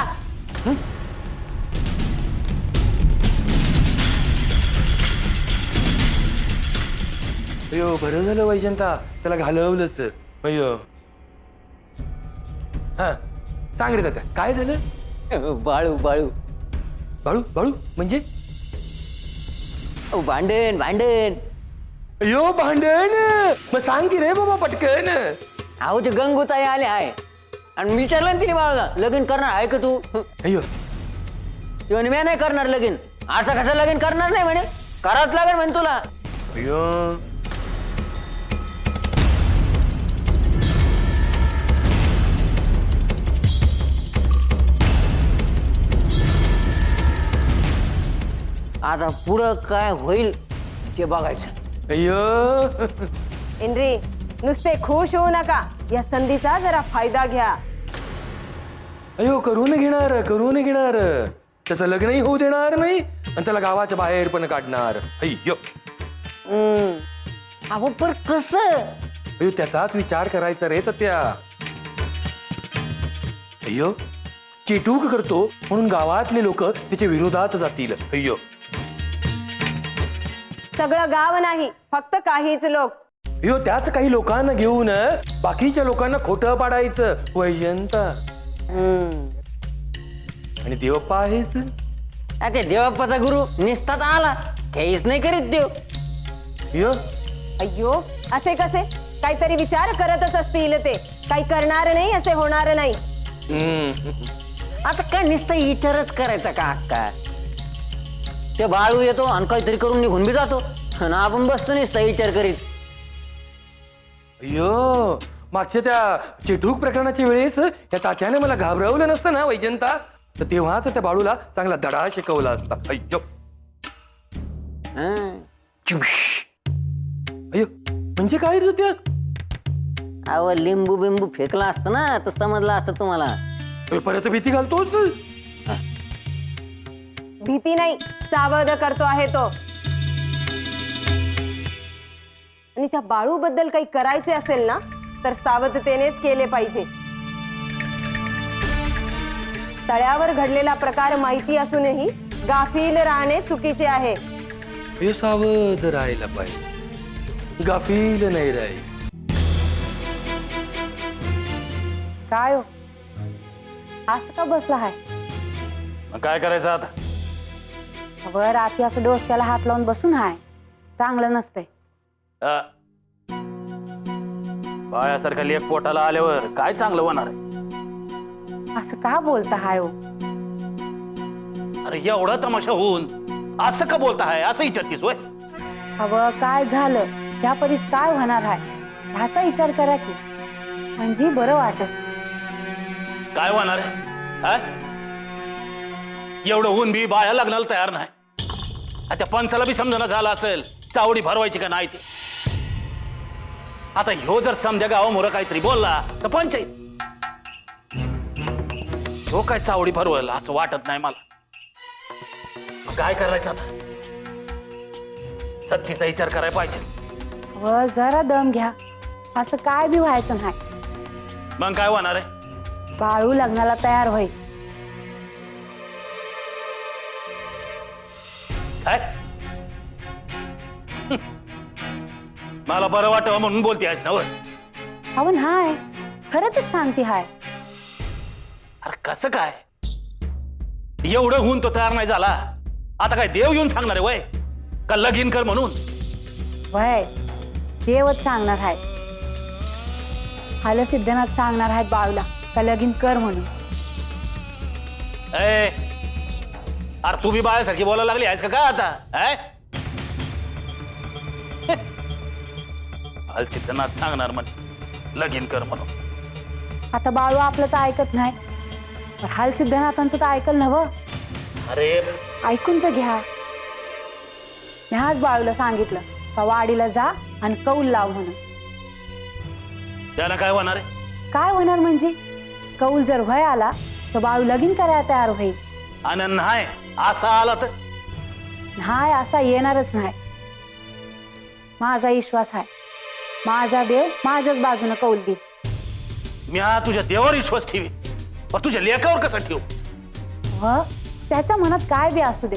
अयो बरं झालं वैजंता, त्याला घालवलंच. अयो हा सांग रे दादा, काय झालं? बाळू बाळू बाळू बाळू म्हणजे? भांडण भांडण. अयो भांडण, मग सांग की रे बाबा पटकन. अहो ते गंगूताई आले आहे आणि विचारलं ना तिने बाळूला लगीन करणार आहे का तू. अयो म्हणे मी नाही करणार लगीन. असं कसं लगीन करणार नाही म्हणे, करावंच लागेल म्हणे तुला. अयो आता पुढं काय होईल ते बघायचं. अयो इंद्री, नुसते खुश होऊ नका, या संधीचा जरा फायदा घ्या. अयो करून घेणार, त्याचं लग्नही होऊ देणार नाही आणि त्याला गावाच्या बाहेर पण काढणार. अय्यो अहो पर कसं? अयो त्याचाच विचार करायचा रे त्या. अय्यो चिटूक करतो म्हणून गावातले लोक त्याच्या विरोधात जातील. अय्यो सगळं गाव नाही, फक्त काहीच लोक. अयो त्याच काही लोकांना घेऊन बाकीच्या लोकांना खोटं पाडायचं. वैजंता आणि देवप्पा आहेच. ते देवप्पाचा गुरु निस्तात आला, काहीच नाही करीत देव. अय्यो अय्यो असे कसे? काहीतरी विचार करतच असतील ते. काही करणार नाही असे होणार नाही. आता काय नुसतं विचारच करायचा का अक्का? ते बाळू येतो आणि काहीतरी करून निघून बी जातो आणि आपण बसतो नुसतं विचार करीत. अय्यो मागच्या त्या चिटूक प्रकरणाच्या वेळेस त्या तात्याने मला घाबरवलं नसतं ना वैजंता, तर तेव्हाच त्या बाळूला चांगला धडा शिकवला असता. अय्यो हं. अय्यो म्हणजे काय रे त्या? अहो लिंबू बिंबू फेकला असतं ना तर समजलं असतं तुम्हाला. अय्यो, परत भीती घालतोस. भीती नाही, सावध करतो आहे तो. आणि त्या बाळू बद्दल काही करायचे असेल ना तर सावधतेनेच केले पाहिजे. तळ्यावर घडलेला प्रकार माहिती असूनही गाफील राहणे चुकीचे आहे. अय्यो सावध राहायला पाहिजे, गाफील नाही राहील. काय हो असं का बसला हाय? मग काय करायचं आता? वर रात्री असं डोसक्याला हात लावून बसून हाय, चांगलं नसतंय. बाळ्यासारखा लेख पोटाला आल्यावर काय चांगलं होणार आहे? असं का बोलता हाय हो? अरे एवढा तमाशा होऊन असं का बोलता आहे, असं विचारतीस होय? हवं काय झालं, ह्या परीस काय होणार आहे ह्याचा विचार करा की, म्हणजे बरं वाटत. काय होणार आहे? हा? एवढं होऊन बी बाया लग्नाला तयार नाही. त्या पंचाला बी समजणं झालं असेल चावडी भरवायची का नाही ते. आता ह्यो जर समजा गावामुळं काहीतरी बोलला तर पंचायत. ह्यो काय चावडी भरवला असं वाटत नाही मला. मग काय करायचं आता? सत्तीचा विचार करायला पाहिजे. व जरा दम घ्या, असं काय बी व्हायचं नाही. मग काय होणार आहे? बाळू लग्नाला तयार होईल. काय? मला बरं वाटावं म्हणून बोलते आहेस ना? हवं हाय, खरंच सांगते हाय. अरे कसं काय? एवढं होऊन तो तयार नाही झाला, आता काय देव येऊन सांगणार आहे वय का लगीन कर म्हणून? वय देवच सांगणार आहे. हाल सिद्धनाथ सांगणार आहेत बाळूला का लगीन कर म्हणून. अरे तू बी बाळासारखी बोलायला लागली आहेस का काय आता? सिद्धनाथ सांगणार म्हणजे लगीन कर म्हणून. आता बाळू आपलं तर ऐकत नाही, पण हाल सिद्धनाथांचं तर ऐकल नवं. अरे ऐकून तर घ्या. मी आज बाळूला सांगितलं का वाडीला जा आणि कौल लाव म्हणून. त्याला काय होणार आहे? काय होणार म्हणजे कौल जर व्हय आला तर बाळू लगीन करायला तयार होईल. आणि नाही असा आला तर नाही असा येणारच नाही. माझा विश्वास आहे. माझा देव माझ्याच बाजूने कौल देईल. मी हा तुझ्या देवावर विश्वास ठेवी, पण तुझ्या लेखावर कसं ठेवू? व त्याच्या मनात काय बी असू दे,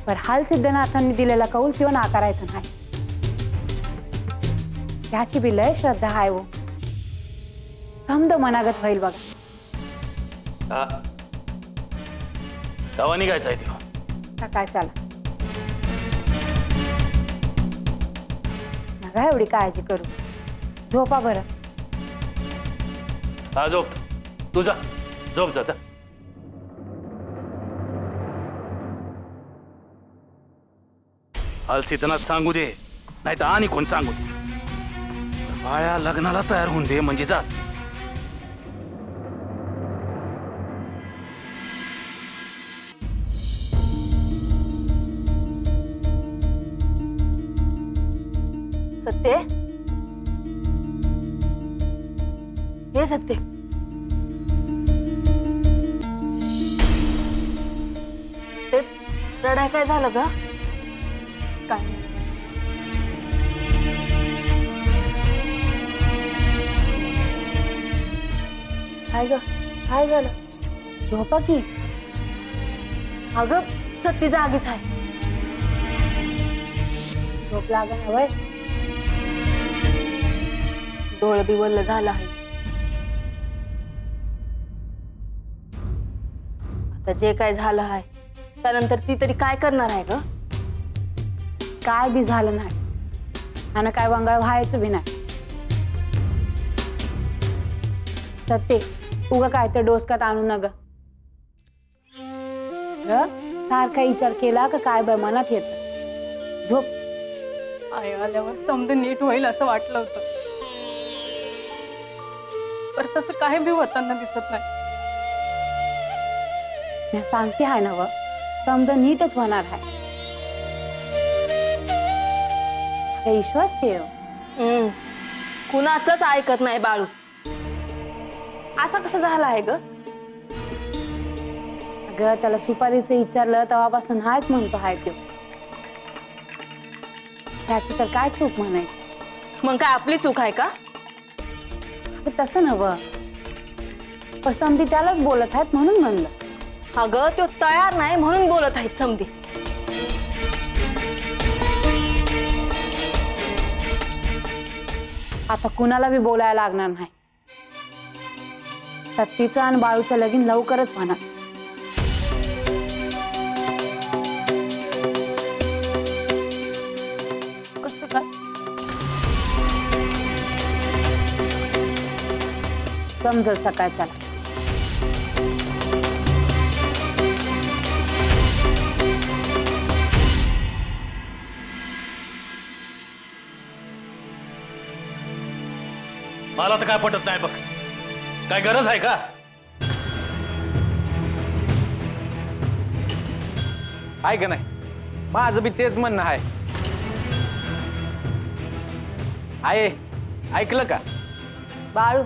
पण हाल सिद्धनाथांनी दिलेला कौल किंवा नाकारायचं नाही. त्याची बी लय श्रद्धा आहे. वो समद मनागत होईल बघा. गावा निघायचा आहे तो. सकाळ चला. नका एवढी काळजी करू. झोपा बरं. हा झोप, तुझा झोप जा. हलसीतनात सांगू दे, नाही तर आणि कोण सांगू दे. बाळ्या लग्नाला तयार होऊन दे म्हणजे जा. सत्य, हे सत्य, ते रडाय काय झालं ग? काय काय ग? काय झालं? झोपा की. अगं सत्य जागीच आहे. झोप लागण हवंय. डोळं बिवल्ल झालं आहे. आता जे काय झालं आहे त्यानंतर ती तरी काय करणार आहे ग? काय बी झालं नाही आणि काय वंगाळ व्हायचं बी नाही. सत्य उगा काय तर डोसक्यात आणू नग. सारखा विचार केला का काय बाय मनात येत. झोप. आई आल्यावर समज नीट होईल असं वाटलं होतं, पर तसं काही बी होताना दिसत नाही. मी सांगते आहे ना व समजा नीटच होणार आहे. विश्वास ठेव. कुणाचंच ऐकत नाही बाळू. असं कसं झालं आहे ग? अगं त्याला सुपारीचं विचारलं तेव्हापासून हाच म्हणतो हाय तो. त्याची तर काय चूक म्हणायची? मग काय आपली चूक आहे का? तसं नव्ह, पण समधी त्यालाच बोलत आहेत म्हणून म्हणलं. अगं तो तयार नाही म्हणून बोलत आहेत समधी. आता कुणाला बी बोलायला लागणार नाही. सत्तीचं आणि बाळूचं लगीन लवकरच होणार. कसं काय? समजल सकाळच्या. मला तर काय पटत नाही बघ. काय गरज आहे का? आहे का नाही? माझं बी तेच म्हणणं आहे. ऐकलं का? बाळू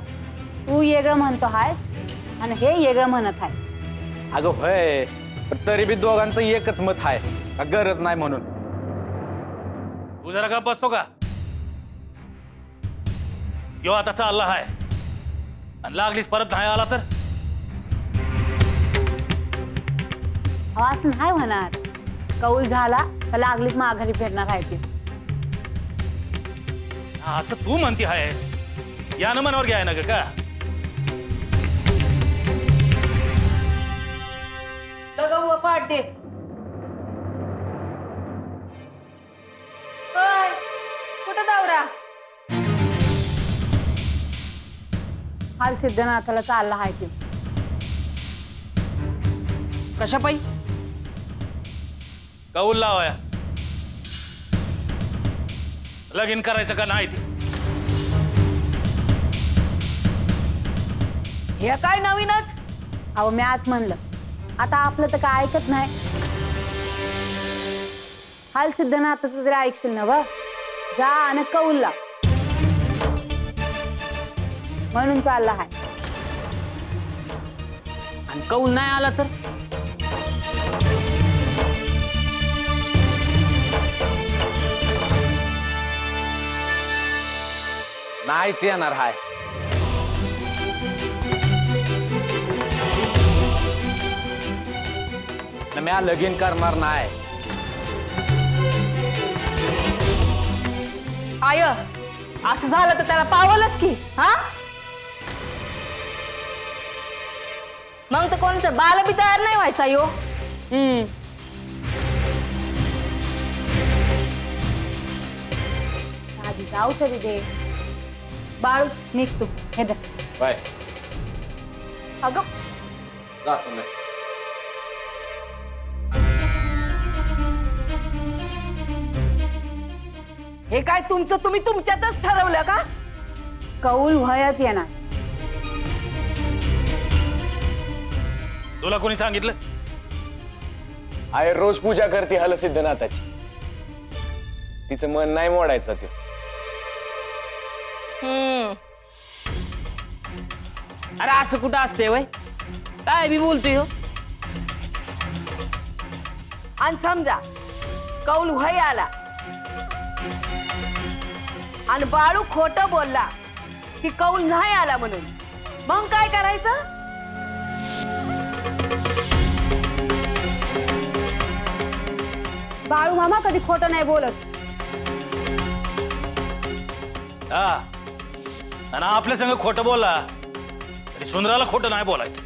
तू वेगळं म्हणतो आहेस आणि हे वेगळं म्हणत आहे. अगं होय, पण तरी बी दोघांचं एकच मत आहे का गरज नाही म्हणून. तू जरा का बसतो का? यो आता चालला आहे आणि लागलीच परत नाही आला तर असं नाही होणार. कौल झाला तर लागलीच माघारी फिरणार आहे ती. असं तू म्हणती आहेस, यानं मनावर घ्याय ना ग का? लगाव पाठ दे. कुठं दावरा? हाल सिद्धनाथाला चालला आहे ती. कशा पायी? कौल लावाया. लगीन करायचं का नाही ते? हे काय नवीनच? अहो मी आज म्हणलं आता आपलं तर काय ऐकत नाही. हाल सिद्धनाथाचं तरी ऐकशील ना व जा आणि कौल लाव म्हणून चालला हाय. आणि कौल नाही आला तर नाहीच येणार हाय. न म्या लगीन करणार नाही. आय असं झालं तर त्याला पावलंच की हा. मग तर कोणाचं बाल बी तयार नाही व्हायचा यो. आधी जाऊ तरी दे. बाळू निघ तू हे दे. होय अगं जातो मी. हे काय तुमचं तुम्ही तुमच्यातच ठरवलं का? कौल व्हायच येणार. तुला कोणी सांगितलं? आय रोज पूजा करते हल सिद्धनाथाची. तिचं मन नाही मोडायचं ते. अरे असं कुठं असते वय काय बी बोलतोय हो. आणि समजा कौल व्हाय आला आणि बाळू खोटं बोलला की कौल नाही आला म्हणून, मग काय करायचं? बाळू मामा कधी खोटं नाही बोलत. हा आणि आपल्या संग खोटं बोलला तरी सुंदराला खोटं नाही बोलायचं.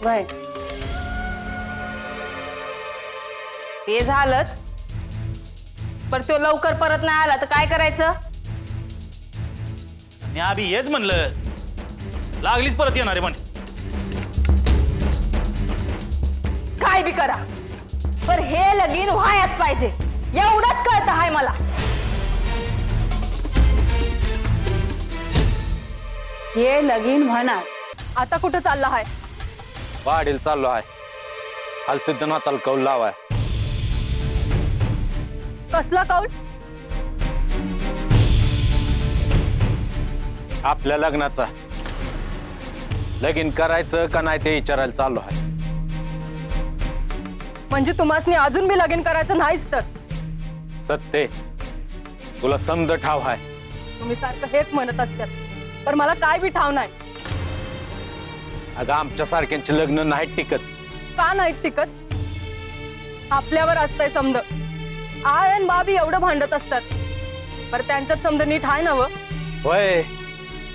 वय ते झालंच पर तो लवकर परत नाही आला तर काय करायचं? मी आधी हेच म्हणलं लागलीच परत येणार आहे म्हणे. काय बी करा पर हे लगीन व्हायच पाहिजे एवढंच कळतं आहे मला. हे लगीन होणार. आता कुठं चालला आहे? वाडील चाललो आहे. हाल सिद्धनाथाला कौल लावाय. कसला कौल? आपल्या लग्नाचा. लगीन करायचं का नाही ते विचारायला चाललो आहे. म्हणजे तुम्हाला अजून बी लगीन करायचं नाहीच तर? सत्य तुला समज ठाव आहे. तुम्ही सारखं हेच म्हणत असतात पर मला काय बी ठाव नाही. अगं आमच्या सारख्यांची लग्न नाही टिकत. का नाही टिकत? आपल्यावर असतंय समज. आय आणि बाबी एवढं भांडत असतात पर त्यांच्यात समज नीट आहे ना व. होय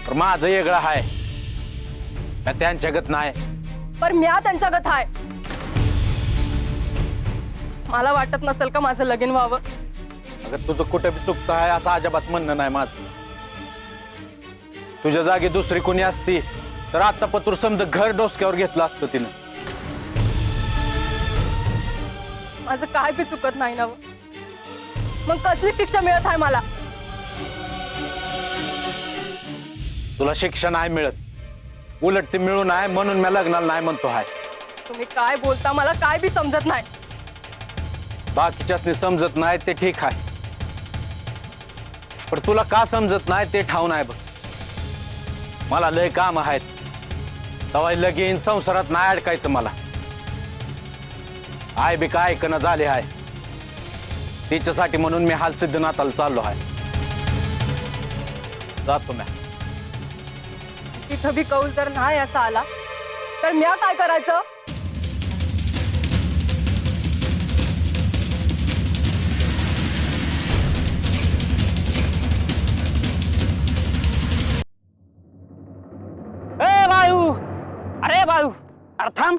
पण माझं वेगळं आहे. मी त्यांच्यागत नाही. पर म्या त्यांच्यागत आहे. मला वाटत नसेल का माझं लगीन व्हावं? अगं तुझं कुठं बी चुकतं आहे असं अजिबात म्हणणं नाही माझं. तुझ्या जागी दुसरी कोणी असती तर आता पतूर समज घर डोसक्यावर घेतलं असतं तिनं. माझं काय बी चुकत नाही ना व. मग कसली शिक्षा मिळत आहे मला? तुला शिक्षा नाही मिळत. उलट ती मिळून आहे म्हणून मी लग्नाला नाही म्हणतो आहे. तुम्ही काय बोलता मला काय बी समजत नाही. बाकीच्यासनी समजत नाही ते ठीक आहे पण तुला का समजत नाही ते ठाऊन आहे बघ. मला लय काम आहेत. तवा लगीन संसारात नाही अडकायचं मला. आय बी काय ऐकणं झाले आहे. तिच्यासाठी म्हणून मी हाल सिद्धनाथाला चाललो आहे. जातो मी. तिथं बी कौल जर नाही असा आला तर म्या काय करायचं? ए बाळू अरे बाळू अरे थांब.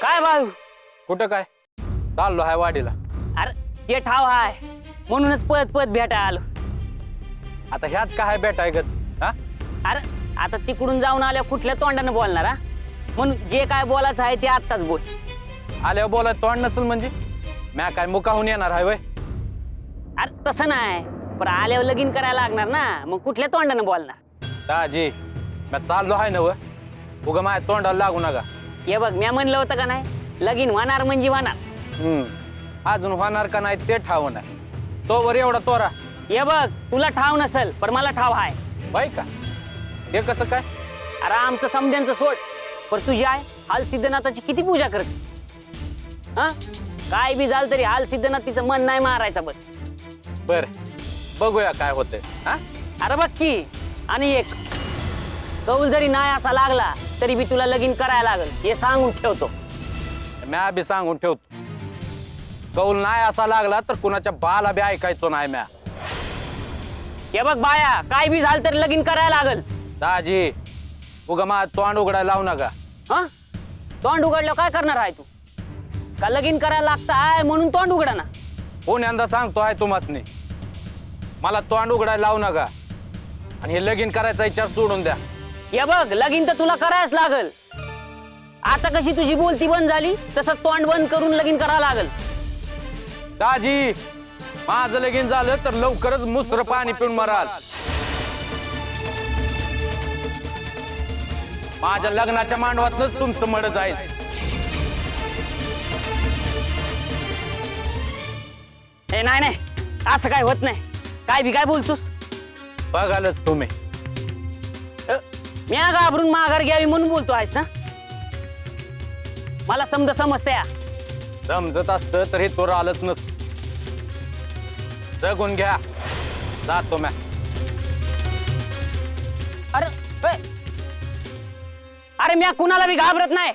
काय बाळू? कुठं काय चाललो आहे वाडीला. अरे ते ठाव आहे म्हणूनच पळत पळत भेटायला आलो. आता ह्यात काय भेटाय गत हा. अरे आता तिकडून जाऊन आल्या कुठल्या तोंडानं बोलणार हा? म्हणून जे काय बोलायचं आहे ते आत्ताच बोल. आल्यावर बोलाय तोंड नसेल म्हणजे म्या काय मुकाहून येणार आहे वय. अरे तसं नाही पण आल्यावर लगीन करायला लागणार ना मग कुठल्या तोंडानं बोलणार? दाजी मी चाललो आहे ना व. उगा माझ्या तोंडाला लागू नका. हे बघ मी म्हणलं होतं का नाही लगीन होणार म्हणजे होणार. अजून होणार का नाही ते ठाव नाही तोवर एवढा तोरा ये बघ तुला ठाव नसल पण मला ठाव आहे. बाई का हे कसं काय? अरे आमचं समध्यांचं सोड पण तुझी आहे हाल सिद्धनाथाची किती पूजा करते. हा काय बी झालं तरी हाल सिद्धनाथ तिचं मन नाही मारायचं बस. बर बघूया काय होतंय. हा अरे बघ की आणि एक कौल जरी नाही असा लागला तरी बी तुला लगीन करायला लागल हे सांगून ठेवतो. म्या बी सांगून ठेवतो कौल नाही असा लागला तर कुणाच्या बाला बी ऐकायचो नाही म्या. हे बघ बाया काय बी झालं तरी लगीन करायला लागल. दाजी उगा मा तोंड उघडायला लावू नका. हा तोंड उघडलं काय करणार आहे तू का लगीन करायला लागतं आहे म्हणून तोंड उघडा ना. पुण्यांदा सांगतो आहे तुम्हासनी मला तोंड उघडायला लावू नका आणि हे लगीन करायचा विचार सोडून द्या. हे बघ लगीन तर तुला करायच लागल. आता कशी तुझी बोलती बंद झाली तसं तोंड बंद करून लगीन करावं लागल. दाजी माझं लगीन झालं तर लवकरच मुसर पाणी पिऊन मराल. माझ्या लग्नाच्या मांडवातच तुमचं मड जाईल. हे नाही नाही असं काय होत नाही. काय बी काय बोलतोस. बघालच तुम्ही मी घाबरून माघार घ्यावी म्हणून बोलतो आहेस ना. मला समजतंय. समजत असतं तर हे तोर आलंच नसत. जगून घ्या जातो म्या. अरे अरे मी कुणाला बी घाबरत नाही.